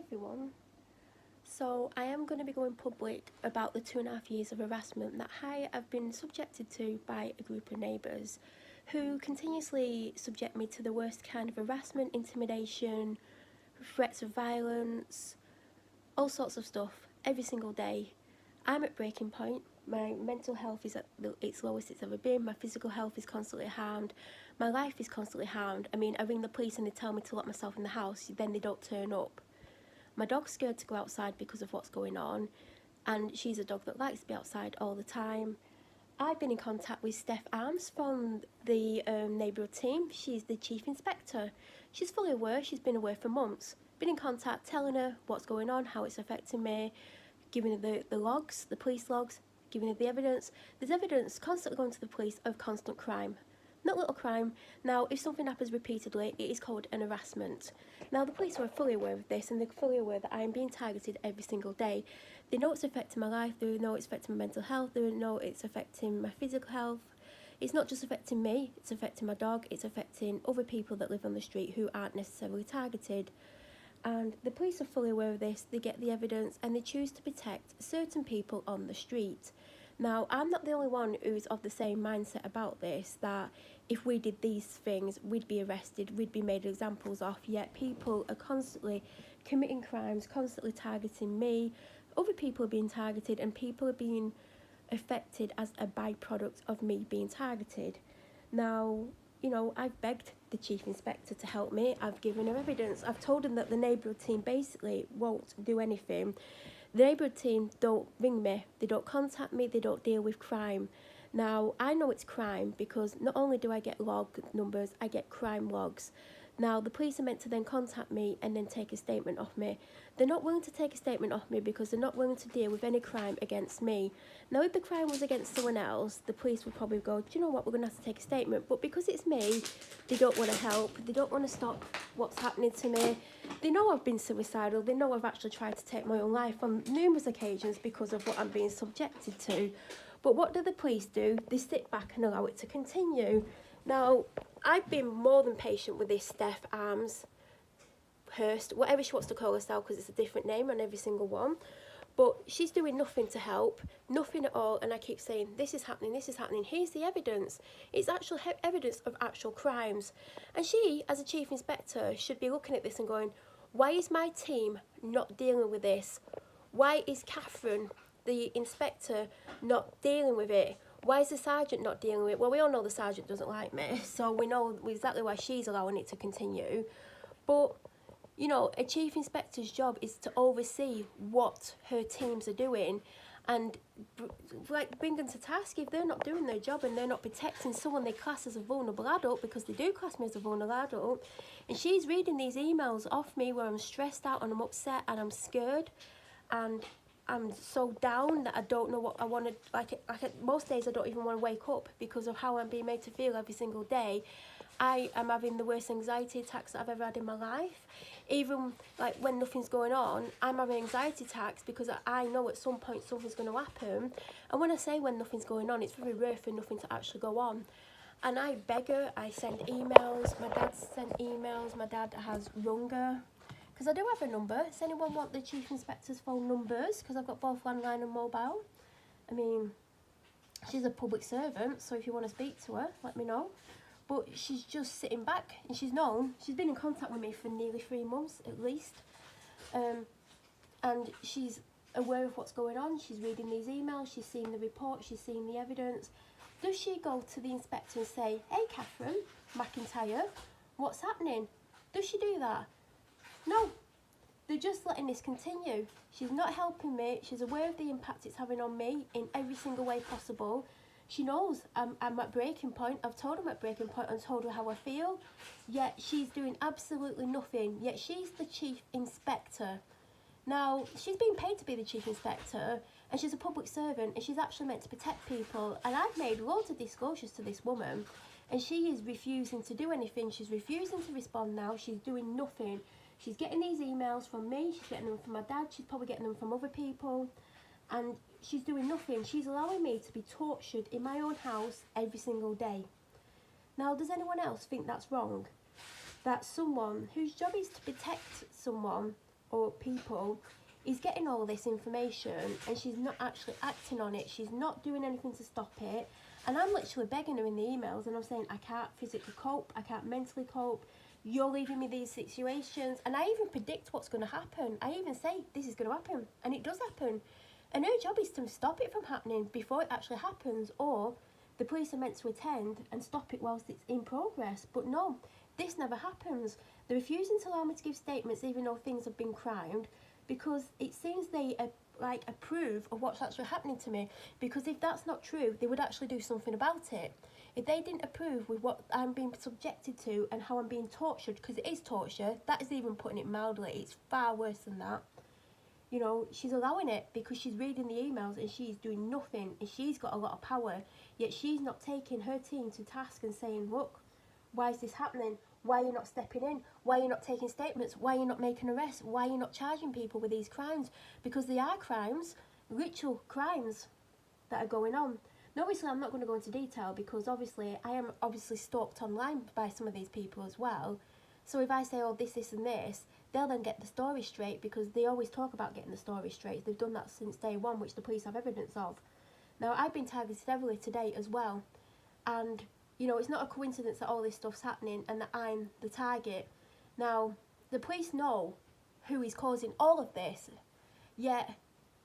everyone. So I am going to be going public about the 2.5 years of harassment that I have been subjected to by a group of neighbours who continuously subject me to the worst kind of harassment, intimidation, threats of violence, all sorts of stuff every single day. I'm at breaking point. My mental health is at its lowest it's ever been. My physical health is constantly harmed. My life is constantly harmed. I mean, I ring the police and they tell me to lock myself in the house, then they don't turn up. My dog's scared to go outside because of what's going on, and she's a dog that likes to be outside all the time. I've been in contact with Steph Arms from the neighbourhood team. She's the chief inspector. She's fully aware, she's been aware for months. Been in contact, telling her what's going on, how it's affecting me, giving her the logs, the police logs, giving her the evidence. There's evidence constantly going to the police of constant crime. Not little crime. Now, if something happens repeatedly, it is called an harassment. Now, the police are fully aware of this, and they're fully aware that I am being targeted every single day. They know it's affecting my life, they know it's affecting my mental health, they know it's affecting my physical health. It's not just affecting me, it's affecting my dog, it's affecting other people that live on the street who aren't necessarily targeted. And the police are fully aware of this, they get the evidence, and they choose to protect certain people on the street. Now, I'm not the only one who's of the same mindset about this, that if we did these things, we'd be arrested, we'd be made examples of, yet people are constantly committing crimes, constantly targeting me, other people are being targeted, and people are being affected as a byproduct of me being targeted. Now, you know, I've begged the chief inspector to help me, I've given her evidence, I've told them that the neighbourhood team basically won't do anything. The neighbourhood team don't ring me, they don't contact me, they don't deal with crime. Now, I know it's crime because not only do I get log numbers, I get crime logs. Now, the police are meant to then contact me and then take a statement off me. They're not willing to take a statement off me because they're not willing to deal with any crime against me. Now, if the crime was against someone else, the police would probably go, do you know what, we're going to have to take a statement. But because it's me, they don't want to help. They don't want to stop what's happening to me. They know I've been suicidal. They know I've actually tried to take my own life on numerous occasions because of what I'm being subjected to. But what do the police do? They sit back and allow it to continue. Now, I've been more than patient with this Steph Arms, Hurst, whatever she wants to call herself, because it's a different name on every single one. But she's doing nothing to help, nothing at all, and I keep saying, this is happening, here's the evidence. It's actual evidence of actual crimes. And she, as a chief inspector, should be looking at this and going, why is my team not dealing with this? Why is Catherine, the inspector, not dealing with it? Why is the sergeant not dealing with it? Well, we all know the sergeant doesn't like me, so we know exactly why she's allowing it to continue. But, you know, a chief inspector's job is to oversee what her teams are doing and, like, bring them to task if they're not doing their job and they're not protecting someone they class as a vulnerable adult, because they do class me as a vulnerable adult. And she's reading these emails off me where I'm stressed out and I'm upset and I'm scared and I'm so down that I don't know what I want to, like most days I don't even want to wake up because of how I'm being made to feel every single day. I am having the worst anxiety attacks that I've ever had in my life. Even like when nothing's going on, I'm having anxiety attacks because I know at some point something's going to happen. And when I say when nothing's going on, it's very rare for nothing to actually go on. And I beg her, I send emails, my dad sent emails, my dad has rung her. Because I do have a number. Does anyone want the chief inspector's phone numbers? Because I've got both landline and mobile. I mean, she's a public servant, so if you want to speak to her, let me know. But she's just sitting back, and she's been in contact with me for nearly 3 months at least. And she's aware of what's going on. She's reading these emails, she's seeing the report, she's seeing the evidence. Does she go to the inspector and say, hey Catherine McIntyre, what's happening? Does she do that? No, they're just letting this continue. She's not helping me. She's aware of the impact it's having on me in every single way possible. She knows I'm at breaking point. I've told her I'm at breaking point and told her how I feel. Yet she's doing absolutely nothing. Yet she's the chief inspector. Now, she's being paid to be the chief inspector and she's a public servant and she's actually meant to protect people. And I've made loads of disclosures to this woman and she is refusing to do anything. She's refusing to respond now. She's doing nothing. She's getting these emails from me, she's getting them from my dad, she's probably getting them from other people, and she's doing nothing. She's allowing me to be tortured in my own house every single day. Now, does anyone else think that's wrong? That someone whose job is to protect someone or people is getting all this information and she's not actually acting on it. She's not doing anything to stop it. And I'm literally begging her in the emails and I'm saying, I can't physically cope, I can't mentally cope. You're leaving me these situations. And I even predict what's going to happen. I even say, this is going to happen. And it does happen. And her job is to stop it from happening before it actually happens, or the police are meant to attend and stop it whilst it's in progress. But no, this never happens. They're refusing to allow me to give statements even though things have been crimed, because it seems they approve of what's actually happening to me. Because if that's not true, they would actually do something about it. If they didn't approve with what I'm being subjected to and how I'm being tortured, because it is torture, that is even putting it mildly, it's far worse than that. You know, she's allowing it because she's reading the emails and she's doing nothing, and she's got a lot of power, yet she's not taking her team to task and saying, look, why is this happening? Why are you not stepping in? Why are you not taking statements? Why are you not making arrests? Why are you not charging people with these crimes? Because they are crimes, literal crimes that are going on. Now, obviously, I'm not going to go into detail because obviously I am obviously stalked online by some of these people as well. So if I say, oh, this and this, they'll then get the story straight, because they always talk about getting the story straight. They've done that since day one, which the police have evidence of. Now, I've been targeted heavily today as well. And, you know, it's not a coincidence that all this stuff's happening and that I'm the target. Now, the police know who is causing all of this, yet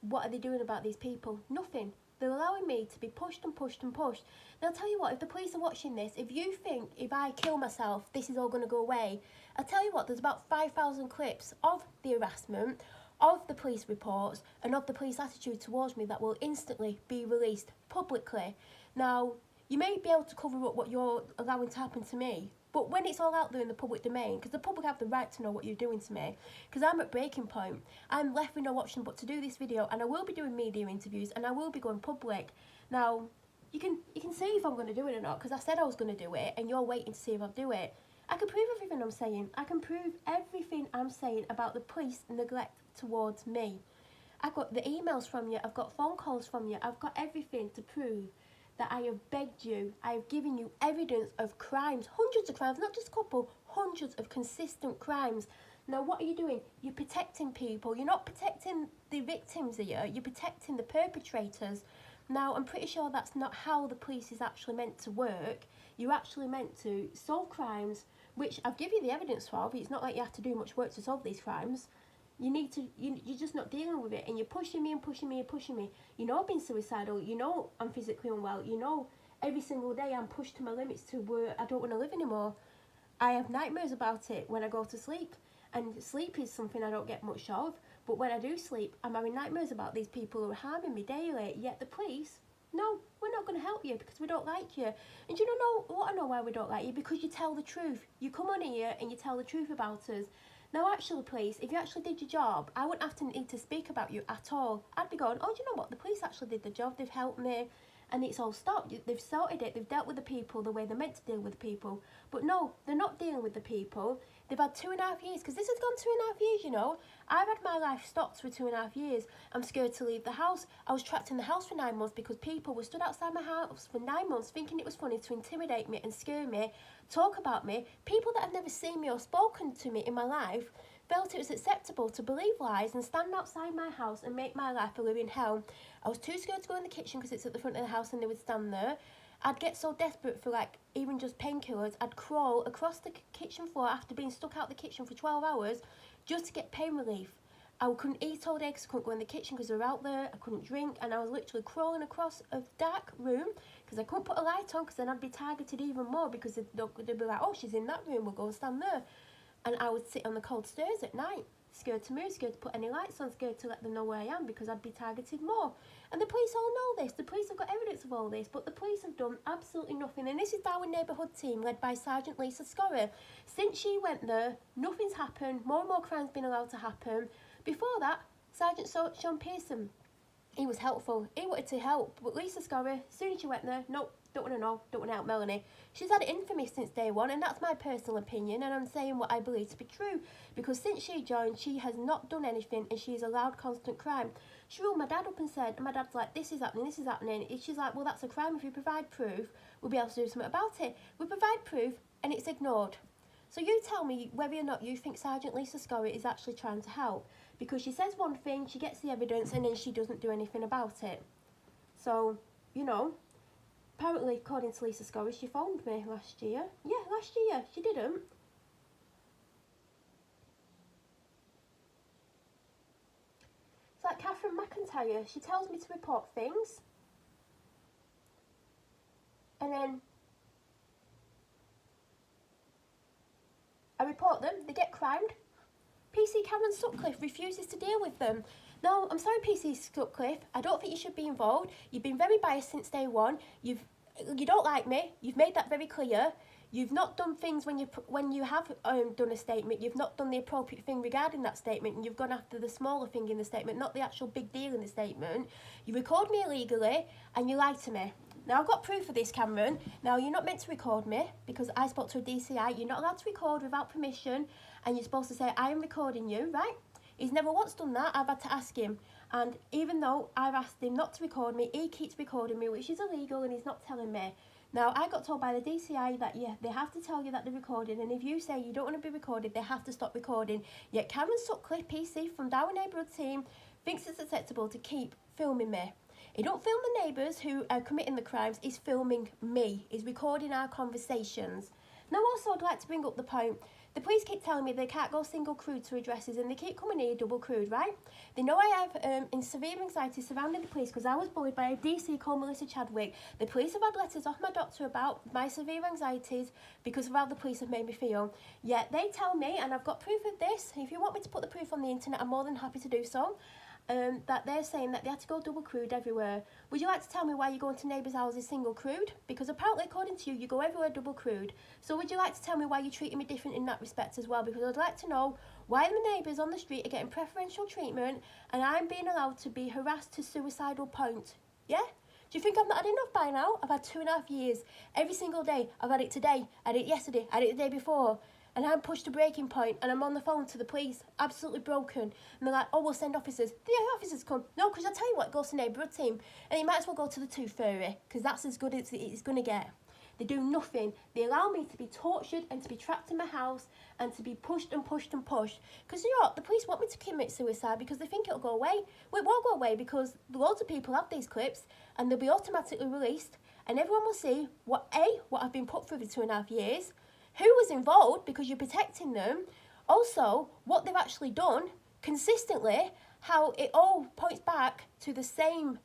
what are they doing about these people? Nothing. They're allowing me to be pushed and pushed and pushed. Now, I'll tell you what, if the police are watching this, if you think if I kill myself, this is all going to go away, I'll tell you what, there's about 5,000 clips of the harassment, of the police reports, and of the police attitude towards me that will instantly be released publicly. Now, you may be able to cover up what you're allowing to happen to me, but when it's all out there in the public domain, because the public have the right to know what you're doing to me, because I'm at breaking point, I'm left with no option but to do this video, and I will be doing media interviews, and I will be going public. Now, you can see if I'm going to do it or not, because I said I was going to do it, and you're waiting to see if I'll do it. I can prove everything I'm saying. I can prove everything I'm saying about the police neglect towards me. I've got the emails from you, I've got phone calls from you, I've got everything to prove that I have begged you, I have given you evidence of crimes, hundreds of crimes, not just a couple, hundreds of consistent crimes. Now, what are you doing? You're protecting people. You're not protecting the victims here, you're protecting the perpetrators. Now, I'm pretty sure that's not how the police is actually meant to work. You're actually meant to solve crimes, which I've given you the evidence for. It's not like you have to do much work to solve these crimes. You're just not dealing with it, and you're pushing me and pushing me and pushing me. You know I've been suicidal, you know I'm physically unwell, you know every single day I'm pushed to my limits to where I don't want to live anymore. I have nightmares about it when I go to sleep, and sleep is something I don't get much of, but when I do sleep, I'm having nightmares about these people who are harming me daily, yet the police, no, we're not going to help you because we don't like you. And you don't know what I know why we don't like you? Because you tell the truth. You come on here and you tell the truth about us. Now, actually, police, if you actually did your job, I wouldn't have to need to speak about you at all. I'd be going, oh, do you know what? The police actually did the job. They've helped me, and it's all stopped. They've sorted it. They've dealt with the people the way they're meant to deal with the people. But no, they're not dealing with the people. They've had 2.5 years, because this has gone 2.5 years, you know. I've had my life stopped for 2.5 years. I'm scared to leave the house. I was trapped in the house for 9 months because people were stood outside my house for 9 months thinking it was funny to intimidate me and scare me, talk about me. People that have never seen me or spoken to me in my life felt it was acceptable to believe lies and stand outside my house and make my life a living hell. I was too scared to go in the kitchen because it's at the front of the house and they would stand there. I'd get so desperate for like even just painkillers, I'd crawl across the kitchen floor after being stuck out the kitchen for 12 hours just to get pain relief. I couldn't eat all day because I couldn't go in the kitchen because they were out there. I couldn't drink, and I was literally crawling across a dark room because I couldn't put a light on because then I'd be targeted even more because they'd be like, oh, she's in that room, we'll go and stand there. And I would sit on the cold stairs at night, scared to move, scared to put any lights on, scared to let them know where I am because I'd be targeted more. And the police all know this. The police have got evidence of all this, but the police have done absolutely nothing. And this is Darwen neighbourhood team led by Sergeant Lisa Scorrer. Since she went there, nothing's happened. More and more crimes been allowed to happen. Before that, Sergeant Sean Pearson, he was helpful. He wanted to help. But Lisa Scorrer, as soon as she went there, nope, don't want to know, don't want to help Melanie. She's had it in for me since day one, and that's my personal opinion, and I'm saying what I believe to be true, because since she joined, she has not done anything, and she's allowed constant crime. She ruled my dad up and said, and my dad's like, this is happening, and she's like, well, that's a crime. If you provide proof, we'll be able to do something about it. We provide proof, and it's ignored. So you tell me whether or not you think Sergeant Lisa Scorrett is actually trying to help, because she says one thing, she gets the evidence, and then she doesn't do anything about it. So, you know, apparently, according to Lisa Scorrett, she phoned me last year. Yeah, last year. She didn't. It's like Catherine McIntyre. She tells me to report things, and then I report them. They get crimed. PC Karen Sutcliffe refuses to deal with them. No, I'm sorry, PC Sutcliffe. I don't think you should be involved. You've been very biased since day one. You don't like me. You've made that very clear. You've not done things when you have done a statement. You've not done the appropriate thing regarding that statement, and you've gone after the smaller thing in the statement, not the actual big deal in the statement. You record me illegally, and you lied to me. Now, I've got proof of this, Cameron. Now, you're not meant to record me because I spoke to a DCI. You're not allowed to record without permission, and you're supposed to say, I am recording you, right? He's never once done that. I've had to ask him. And even though I've asked him not to record me, he keeps recording me, which is illegal, and he's not telling me. Now, I got told by the DCI that, yeah, they have to tell you that they're recording, and if you say you don't want to be recorded, they have to stop recording. Yet Karen Sutcliffe, PC, from Darwen neighbourhood team, thinks it's acceptable to keep filming me. He don't film the neighbours who are committing the crimes, he's filming me. He's recording our conversations. Now, also, I'd like to bring up the point. The police keep telling me they can't go single crewed to addresses, and they keep coming here double crewed, right? They know I have severe anxiety surrounding the police because I was bullied by a DC called Melissa Chadwick. The police have had letters off my doctor about my severe anxieties because of how the police have made me feel. Yet they tell me, and I've got proof of this, if you want me to put the proof on the internet, I'm more than happy to do so. That they're saying that they had to go double crewed everywhere. Would you like to tell me why you're going to neighbours' houses single crewed? Because apparently, according to you, you go everywhere double crewed. So would you like to tell me why you're treating me different in that respect as well? Because I'd like to know why the neighbours on the street are getting preferential treatment and I'm being allowed to be harassed to suicidal point. Yeah? Do you think I've not had enough by now? I've had 2.5 years. Every single day. I've had it today. I had it yesterday. I had it the day before. And I'm pushed to breaking point and I'm on the phone to the police, absolutely broken. And they're like, oh, we'll send officers. The officers come. No, because I tell you what, it goes to neighbourhood team. And you might as well go to the Tooth Fairy, because that's as good as it's going to get. They do nothing. They allow me to be tortured and to be trapped in my house and to be pushed and pushed and pushed. Because you know what? The police want me to commit suicide because they think it'll go away. Well, it won't go away because loads of people have these clips and they'll be automatically released. And everyone will see what I've been put through for 2.5 years. Who was involved because you're protecting them. Also, what they've actually done consistently, how it all points back to the same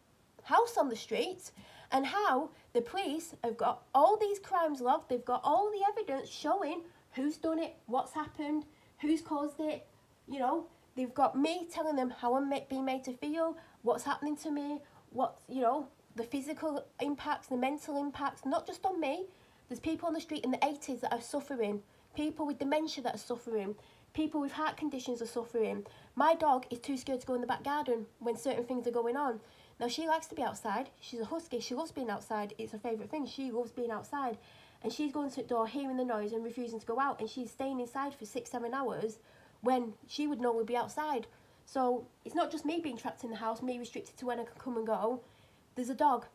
house on the street and how the police have got all these crimes logged. They've got all the evidence showing who's done it, what's happened, who's caused it. You know, they've got me telling them how I'm being made to feel, what's happening to me, what, you know, the physical impacts, the mental impacts, not just on me. There's people on the street in the 80s that are suffering. People with dementia that are suffering. People with heart conditions are suffering. My dog is too scared to go in the back garden when certain things are going on. Now, she likes to be outside. She's a husky. She loves being outside. It's her favourite thing. She loves being outside. And she's going to the door, hearing the noise and refusing to go out. And she's staying inside for 6-7 hours when she would normally be outside. So it's not just me being trapped in the house, me restricted to when I can come and go. There's a dog.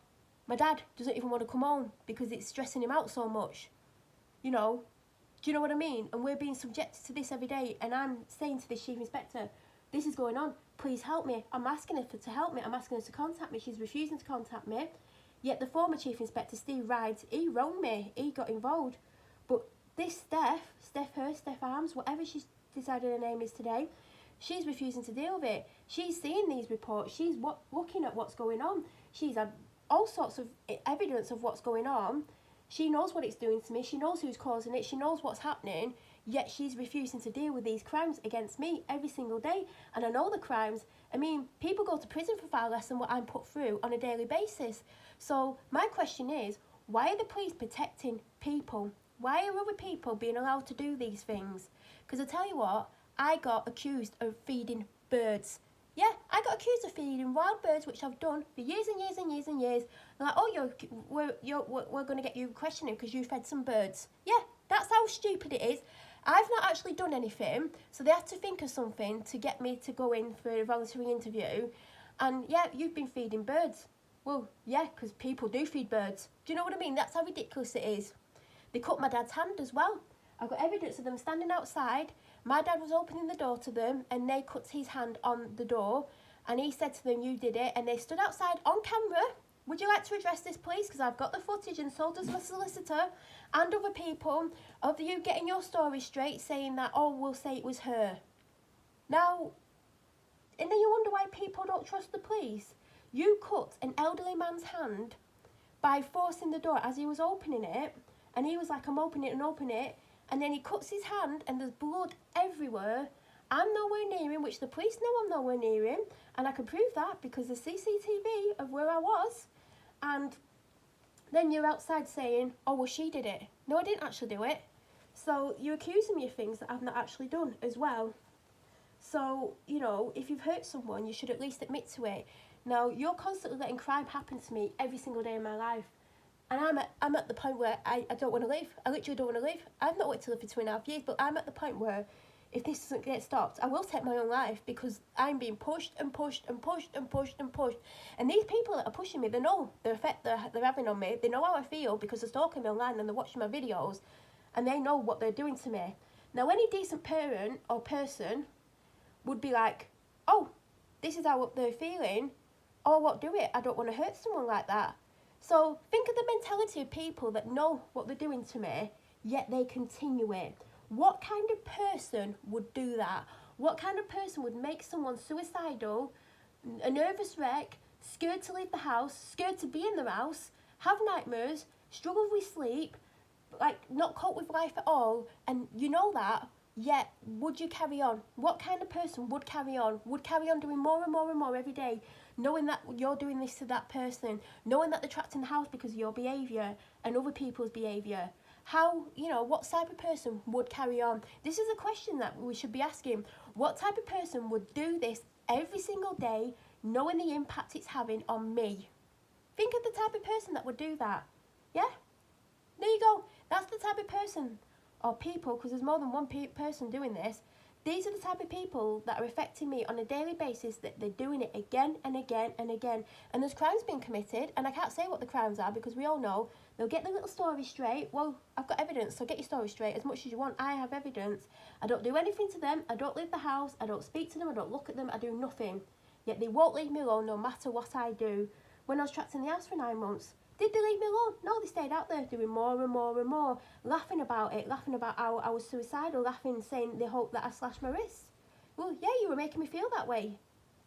My dad doesn't even want to come home because it's stressing him out so much. You know, do you know what I mean? And we're being subjected to this every day. And I'm saying to this chief inspector, this is going on. Please help me. I'm asking her to help me. I'm asking her to contact me. She's refusing to contact me. Yet the former chief inspector, Steve Rides, he wronged me. He got involved. But this Steph Arms, whatever she's decided her name is today, she's refusing to deal with it. She's seeing these reports. She's looking at what's going on. She's had all sorts of evidence of what's going on. She knows what it's doing to me. She knows who's causing it. She knows what's happening. Yet she's refusing to deal with these crimes against me every single day. And I know the crimes. I mean, people go to prison for far less than what I'm put through on a daily basis. So my question is, why are the police protecting people? Why are other people being allowed to do these things? Because I tell you what, I got accused of feeding birds. Yeah, I got accused of feeding wild birds, which I've done for years and years and years and years. They're like, oh, we're going to get you questioning because you fed some birds. Yeah, that's how stupid it is. I've not actually done anything, so they have to think of something to get me to go in for a voluntary interview. And yeah, you've been feeding birds. Well, yeah, because people do feed birds. Do you know what I mean? That's how ridiculous it is. They cut my dad's hand as well. I've got evidence of them standing outside. My dad was opening the door to them and they cut his hand on the door and he said to them, you did it. And they stood outside on camera. Would you like to address this, please? Because I've got the footage and so does my solicitor and other people of you getting your story straight, saying that, oh, we'll say it was her. Now, and then you wonder why people don't trust the police. You cut an elderly man's hand by forcing the door as he was opening it, and he was like, I'm opening it and open it, and then he cuts his hand and there's blood everywhere. I'm nowhere near him, which the police know I'm nowhere near him, and I can prove that because the CCTV of where I was. And then you're outside saying, oh, well, she did it. No, I didn't actually do it. So you're accusing me of things that I've not actually done as well. So, you know, if you've hurt someone, you should at least admit to it. Now, you're constantly letting crime happen to me every single day in my life. And I'm at the point where I don't want to live. I literally don't want to live. I've not wanted to live for 2.5 years, but I'm at the point where if this doesn't get stopped, I will take my own life because I'm being pushed and pushed and pushed and pushed and pushed. And these people that are pushing me, they know the effect they're having on me. They know how I feel because they're stalking me online and they're watching my videos. And they know what they're doing to me. Now, any decent parent or person would be like, oh, this is how they're feeling. Oh, what, do it? I don't want to hurt someone like that. So think of the mentality of people that know what they're doing to me, yet they continue it. What kind of person would do that? What kind of person would make someone suicidal, a nervous wreck, scared to leave the house, scared to be in the house, have nightmares, struggle with sleep, like not cope with life at all, and you know that, yet would you carry on? What kind of person would carry on doing more and more and more every day, knowing that you're doing this to that person, knowing that they're trapped in the house because of your behaviour and other people's behaviour? How, you know, what type of person would carry on? This is a question that we should be asking. What type of person would do this every single day, knowing the impact it's having on me? Think of the type of person that would do that. Yeah? There you go. That's the type of person or people, because there's more than one person doing this. These are the type of people that are affecting me on a daily basis, that they're doing it again and again and again. And there's crimes being committed, and I can't say what the crimes are because we all know they'll get their little story straight. Well, I've got evidence, so get your story straight as much as you want. I have evidence. I don't do anything to them. I don't leave the house. I don't speak to them. I don't look at them. I do nothing. Yet they won't leave me alone no matter what I do. When I was trapped in the house for 9 months, did they leave me alone? No, they stayed out there doing more and more and more, laughing about it, laughing about how I was suicidal, laughing, saying they hoped that I slashed my wrists. Well, yeah, you were making me feel that way.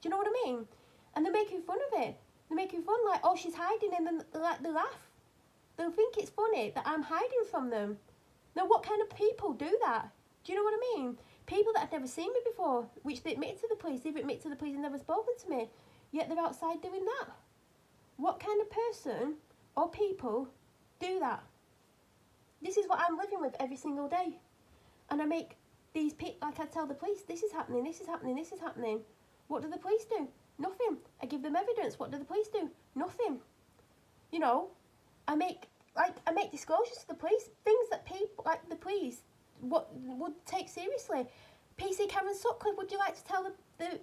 Do you know what I mean? And they're making fun of it. They're making fun like, oh, she's hiding, and then they laugh. They'll think it's funny that I'm hiding from them. Now, what kind of people do that? Do you know what I mean? People that have never seen me before, which they admit to the police, they've admitted to the police and never spoken to me, yet they're outside doing that. What kind of person or people do that? This is what I'm living with every single day. And I make these people, like I tell the police, this is happening, this is happening, this is happening. What do the police do? Nothing. I give them evidence. What do the police do? Nothing. You know, I make disclosures to the police, things that people, like the police, would take seriously. PC Karen Sutcliffe, would you like to tell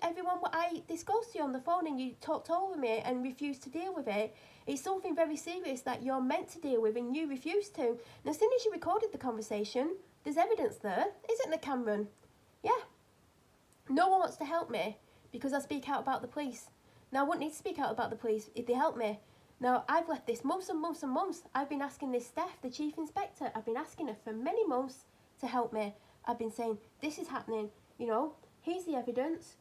everyone what I discussed to you on the phone and you talked over me and refused to deal with it? It's something very serious that you're meant to deal with and you refused to. And as soon as you recorded the conversation, there's evidence there, isn't there, Cameron? Yeah. No one wants to help me because I speak out about the police. Now, I wouldn't need to speak out about the police if they help me. Now, I've left this months and months and months. I've been asking this Steph, the chief inspector, I've been asking her for many months to help me. I've been saying, this is happening, you know, here's the evidence.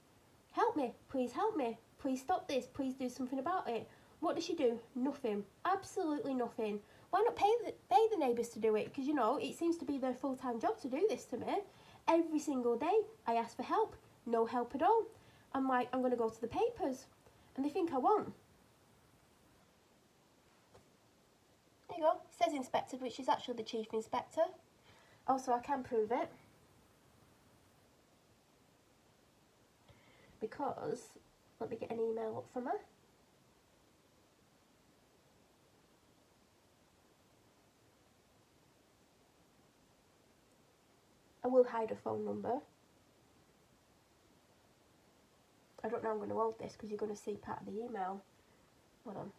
Help me, please help me. Please stop this, please do something about it. What does she do? Nothing. Absolutely nothing. Why not pay the neighbours to do it? Because, you know, it seems to be their full-time job to do this to me. Every single day, I ask for help. No help at all. I'm like, I'm going to go to the papers. And they think I won't. There you go. It says inspected, which is actually the chief inspector. Also, I can prove it. Because, let me get an email up from her. I will hide a phone number. I don't know how I'm going to hold this because you're going to see part of the email. Hold on.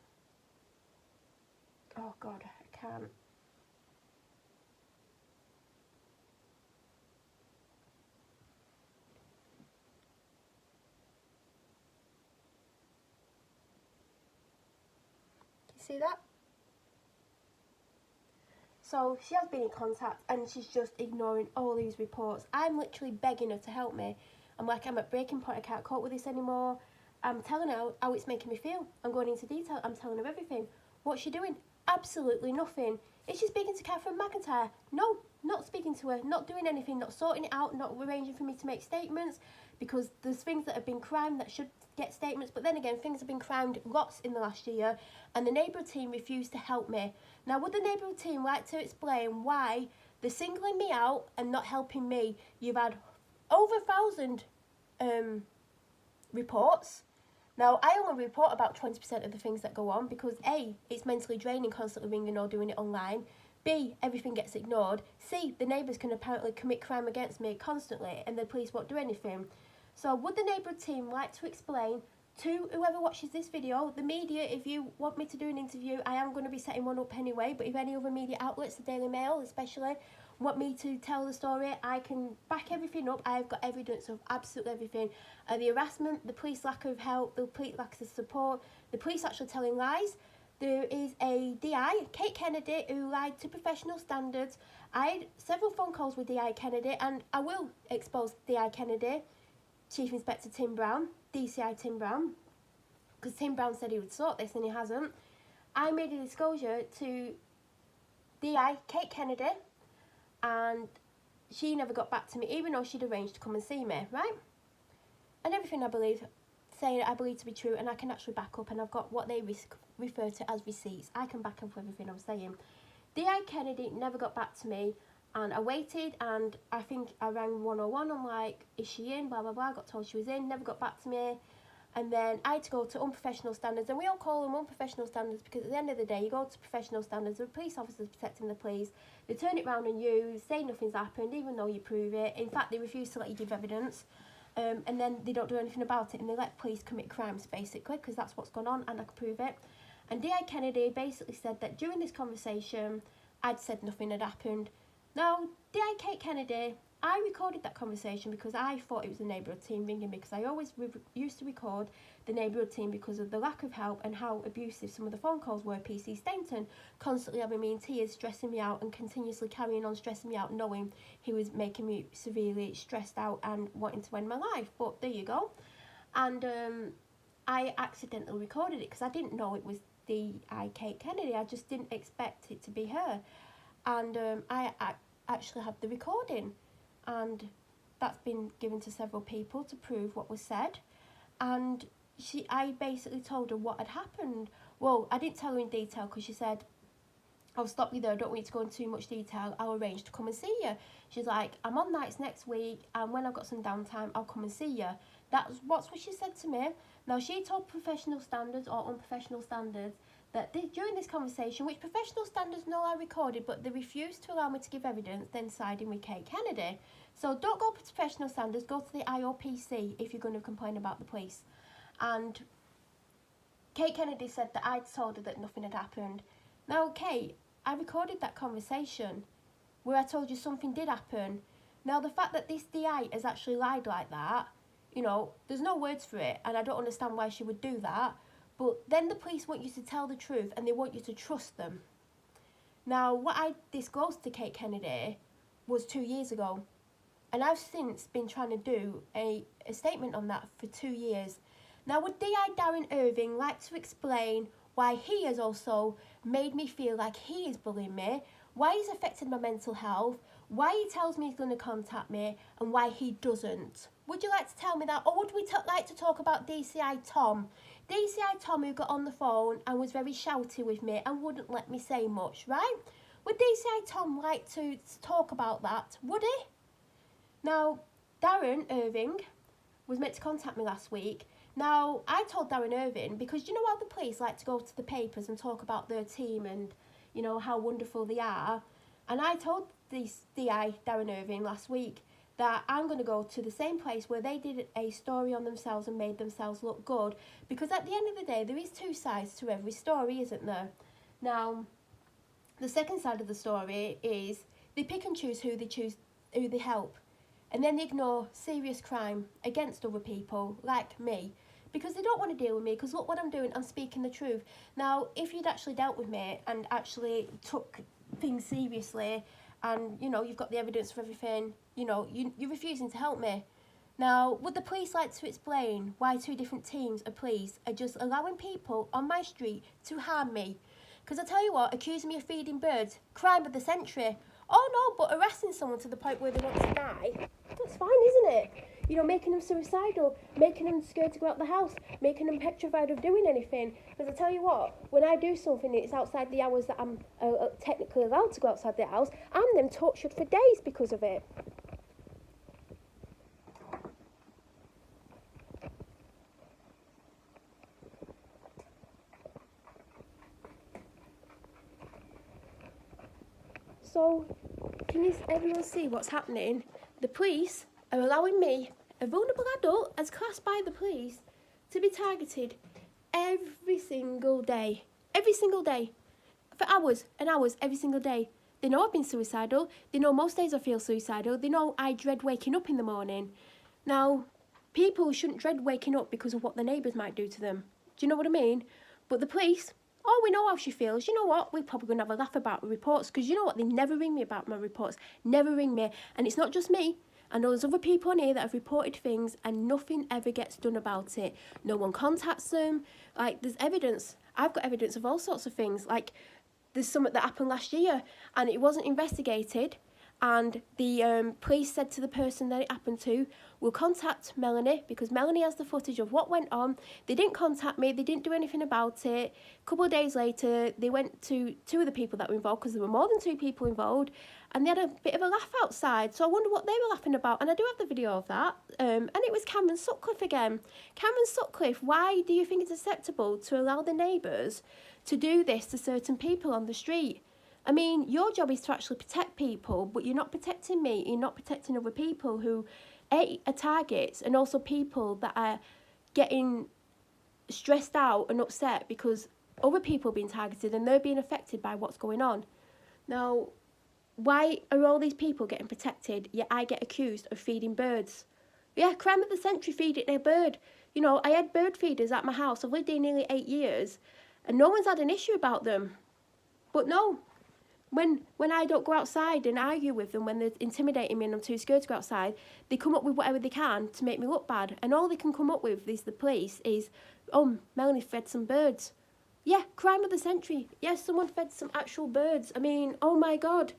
Oh God, I can't. See that? So she has been in contact and she's just ignoring all these reports. I'm literally begging her to help me. I'm like, I'm at breaking point, I can't cope with this anymore. I'm telling her how it's making me feel. I'm going into detail, I'm telling her everything. What's she doing? Absolutely nothing. Is she speaking to Catherine McIntyre? No, not speaking to her, not doing anything, not sorting it out, not arranging for me to make statements, because there's things that have been crimed that should get statements, but then again, things have been crimed lots in the last year, and the neighbourhood team refused to help me. Now, would the neighbourhood team like to explain why they're singling me out and not helping me? You've had over 1,000 reports. Now, I only report about 20% of the things that go on because A, it's mentally draining constantly ringing or doing it online. B, everything gets ignored. C, the neighbours can apparently commit crime against me constantly and the police won't do anything. So would the neighbourhood team like to explain to whoever watches this video, the media, if you want me to do an interview, I am going to be setting one up anyway, but if any other media outlets, the Daily Mail especially, want me to tell the story, I can back everything up. I've got evidence of absolutely everything. The harassment, the police lack of help, the police lack of support, the police actually telling lies. There is a DI, Kate Kennedy, who lied to professional standards. I had several phone calls with DI Kennedy, and I will expose DI Kennedy, Chief Inspector Tim Brown, DCI Tim Brown, because Tim Brown said he would sort this and he hasn't. I made a disclosure to DI Kate Kennedy, and she never got back to me, even though she'd arranged to come and see me, right? And everything I believe, saying I believe to be true, and I can actually back up, and I've got what they refer to as receipts. I can back up everything I'm saying. DI Kennedy never got back to me, and I waited, and I think I rang 101, I'm like, is she in, blah, blah, blah, got told she was in, never got back to me. And then I had to go to unprofessional standards, and we all call them unprofessional standards because at the end of the day, you go to professional standards, the police officers protecting the police, they turn it round on you, say nothing's happened, even though you prove it. In fact, they refuse to let you give evidence, and then they don't do anything about it, and they let police commit crimes, basically, because that's what's gone on, and I can prove it. And D.I. Kennedy basically said that during this conversation, I'd said nothing had happened. Now, D.I. Kate Kennedy, I recorded that conversation because I thought it was the neighbourhood team ringing me, because I always used to record the neighbourhood team because of the lack of help and how abusive some of the phone calls were. PC Stainton constantly having me in tears, stressing me out, and continuously carrying on stressing me out, knowing he was making me severely stressed out and wanting to end my life. But there you go. And I accidentally recorded it because I didn't know it was D.I. Kate Kennedy. I just didn't expect it to be her. And I actually had the recording, and that's been given to several people to prove what was said. And I basically told her what had happened. Well, I didn't tell her in detail because she said, I'll stop you there, I don't want you to go into too much detail, I'll arrange to come and see you. She's like, I'm on nights next week, and when I've got some downtime, I'll come and see you. That's what she said to me. Now, she told professional standards or unprofessional standards that during this conversation, which professional standards know I recorded, but they refused to allow me to give evidence, then siding with Kate Kennedy. So don't go to professional standards, go to the IOPC if you're going to complain about the police. And Kate Kennedy said that I'd told her that nothing had happened. Now, Kate, I recorded that conversation where I told you something did happen. Now, the fact that this DI has actually lied like that, you know, there's no words for it, and I don't understand why she would do that. But then the police want you to tell the truth, and they want you to trust them. Now, what I disclosed to Kate Kennedy was 2 years ago, and I've since been trying to do a statement on that for 2 years. Now, would D.I. Darren Irving like to explain why he has also made me feel like he is bullying me, why he's affected my mental health, why he tells me he's going to contact me, and why he doesn't? Would you like to tell me that? Or would we like to talk about DCI Tom? DCI Tom, who got on the phone and was very shouty with me and wouldn't let me say much, right? Would DCI Tom like to talk about that? Would he? Now, Darren Irving was meant to contact me last week. Now, I told Darren Irving, because you know how the police like to go to the papers and talk about their team and, you know, how wonderful they are. And I told this DI, Darren Irving, last week that I'm going to go to the same place where they did a story on themselves and made themselves look good. Because at the end of the day, there is two sides to every story, isn't there? Now, the second side of the story is they pick and choose who they help. And then they ignore serious crime against other people, like me. because they don't want to deal with me, because look what I'm doing, I'm speaking the truth. Now, if you'd actually dealt with me and actually took things seriously, and, you know, you've got the evidence for everything, you know, you're refusing to help me. Now, would the police like to explain why two different teams of police are just allowing people on my street to harm me? Because I tell you what, accusing me of feeding birds, crime of the century. Oh no, but arresting someone to the point where they want to die, that's fine, isn't it? You know, making them suicidal, making them scared to go out the house, making them petrified of doing anything. Because I tell you what, when I do something that's outside the hours that I'm technically allowed to go outside the house, I'm then tortured for days because of it. So, can everyone see what's happening? The police are allowing me, a vulnerable adult as classed by the police, to be targeted every single day. Every single day. For hours and hours, every single day. They know I've been suicidal. They know most days I feel suicidal. They know I dread waking up in the morning. Now, people shouldn't dread waking up because of what the neighbours might do to them. Do you know what I mean? But the police, oh, we know how she feels. You know what? We're probably going to have a laugh about the reports, because you know what? They never ring me about my reports. Never ring me. And it's not just me. I know there's other people on here that have reported things and nothing ever gets done about it. No one contacts them. Like, there's evidence. I've got evidence of all sorts of things. Like, there's something that happened last year and it wasn't investigated. And the police said to the person that it happened to, we'll contact Melanie, because Melanie has the footage of what went on. They didn't contact me. They didn't do anything about it. A couple of days later, they went to two of the people that were involved, because there were more than two people involved, and they had a bit of a laugh outside. So I wonder what they were laughing about. And I do have the video of that. And it was Cameron Sutcliffe again. Cameron Sutcliffe, why do you think it's acceptable to allow the neighbours to do this to certain people on the street? I mean, your job is to actually protect people, but you're not protecting me. You're not protecting other people who, A, are targets, and also people that are getting stressed out and upset because other people are being targeted and they're being affected by what's going on. Now, why are all these people getting protected, yet I get accused of feeding birds? Yeah, crime of the century, feeding a bird. You know, I had bird feeders at my house. I've lived here nearly 8 years, and no one's had an issue about them. But no. When I don't go outside and argue with them, when they're intimidating me and I'm too scared to go outside, they come up with whatever they can to make me look bad. And all they can come up with, the police, is, oh, Melanie fed some birds. Yeah, crime of the century. Yes, someone fed some actual birds. I mean, oh my God.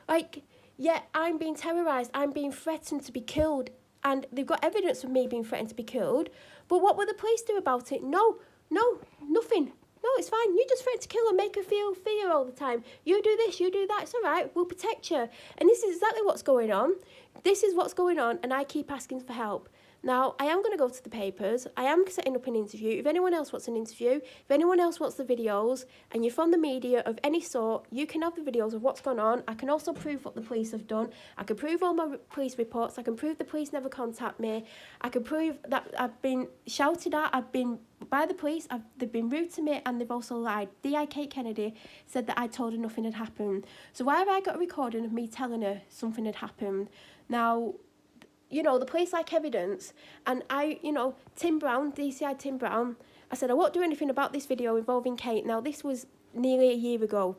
Like, yeah, I'm being terrorised. I'm being threatened to be killed. And they've got evidence of me being threatened to be killed. But what will the police do about it? No, nothing. No, it's fine. You just threaten to kill her, make her feel fear all the time. You do this, you do that. It's all right. We'll protect you. And this is exactly what's going on. This is what's going on, and I keep asking for help. Now, I am going to go to the papers. I am setting up an interview. If anyone else wants an interview, if anyone else wants the videos, and you're from the media of any sort, you can have the videos of what's gone on. I can also prove what the police have done. I can prove all my police reports. I can prove the police never contact me. I can prove that I've been shouted at. I've been by the police. They've been rude to me, and they've also lied. D.I. Kate Kennedy said that I told her nothing had happened. So why have I got a recording of me telling her something had happened? Now, you know, the police like evidence, and Tim Brown, DCI Tim Brown, I said I won't do anything about this video involving Kate. Now, this was nearly a year ago,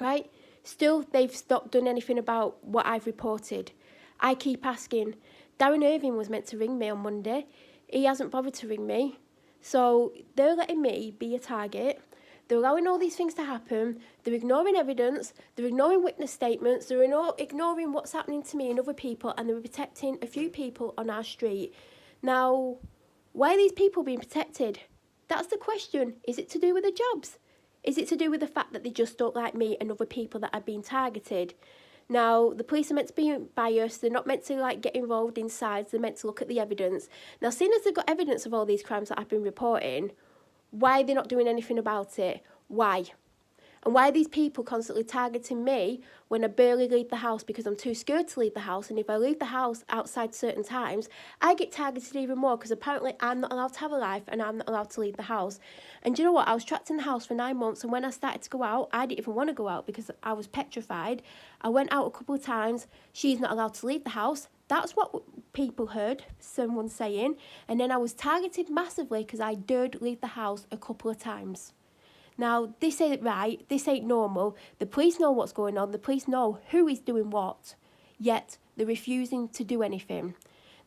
right? Still, they've not done anything about what I've reported. I keep asking. Darren Irving was meant to ring me on Monday. He hasn't bothered to ring me. So they're letting me be a target. They're allowing all these things to happen. They're ignoring evidence. They're ignoring witness statements. They're ignoring what's happening to me and other people, and they're protecting a few people on our street. Now, why are these people being protected? That's the question. Is it to do with the jobs? Is it to do with the fact that they just don't like me and other people that are being targeted? Now, the police are meant to be biased. They're not meant to, get involved in sides. They're meant to look at the evidence. Now, seeing as they've got evidence of all these crimes that I've been reporting, why are they not doing anything about it? Why? And why are these people constantly targeting me when I barely leave the house because I'm too scared to leave the house? And if I leave the house outside certain times, I get targeted even more, because apparently I'm not allowed to have a life and I'm not allowed to leave the house. And do you know what? I was trapped in the house for 9 months, and when I started to go out, I didn't even want to go out because I was petrified. I went out a couple of times. She's not allowed to leave the house. That's what people heard someone saying. And then I was targeted massively because I dared leave the house a couple of times. Now, this ain't right, this ain't normal. The police know what's going on, the police know who is doing what, yet they're refusing to do anything.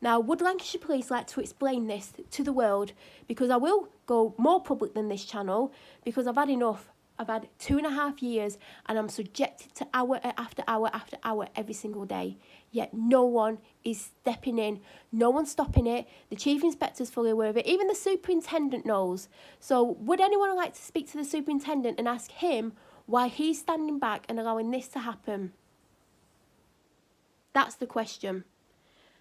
Now, would Lancashire Police like to explain this to the world? Because I will go more public than this channel, because I've had enough. I've had 2.5 years and I'm subjected to hour after hour after hour every single day. Yet no one is stepping in. No one's stopping it. The Chief Inspector's fully aware of it. Even the Superintendent knows. So would anyone like to speak to the Superintendent and ask him why he's standing back and allowing this to happen? That's the question.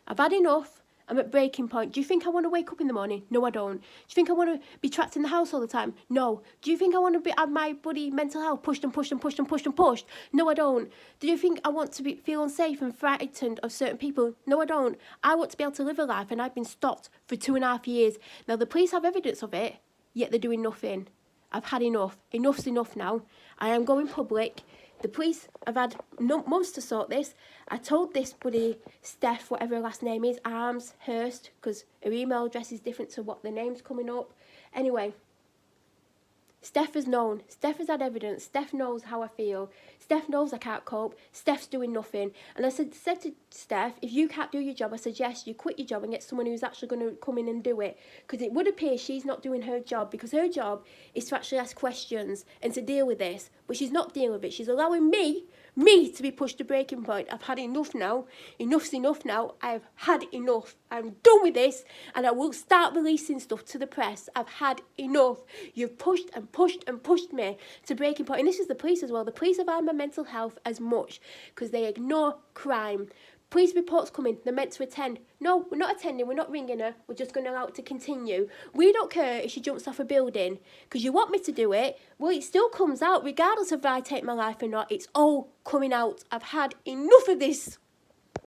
I've had enough. I'm at breaking point. Do you think I want to wake up in the morning? No, I don't. Do you think I want to be trapped in the house all the time? No. Do you think I want to have my bloody mental health pushed and pushed and pushed and pushed and pushed? No, I don't. Do you think I want to feel unsafe and frightened of certain people? No, I don't. I want to be able to live a life, and I've been stopped for 2.5 years. Now, the police have evidence of it, yet they're doing nothing. I've had enough. Enough's enough now. I am going public. The police have had months to sort this. I told this buddy, Steph, whatever her last name is, Arms, Hurst, because her email address is different to what the name's coming up. Anyway, Steph has known. Steph has had evidence. Steph knows how I feel. Steph knows I can't cope. Steph's doing nothing. And I said to Steph, if you can't do your job, I suggest you quit your job and get someone who's actually going to come in and do it. Because it would appear she's not doing her job, because her job is to actually ask questions and to deal with this. But she's not dealing with it. She's allowing me to be pushed to breaking point. I've had enough now. Enough's enough now. I've had enough. I'm done with this, and I will start releasing stuff to the press. I've had enough. You've pushed and pushed and pushed me to breaking point. And this is the police as well. The police have had my mental health as much because they ignore crime. Police reports come in, they're meant to attend. No, we're not attending, we're not ringing her, we're just going to allow it to continue. We don't care if she jumps off a building, because you want me to do it, well, it still comes out, regardless of if I take my life or not, it's all coming out. I've had enough of this.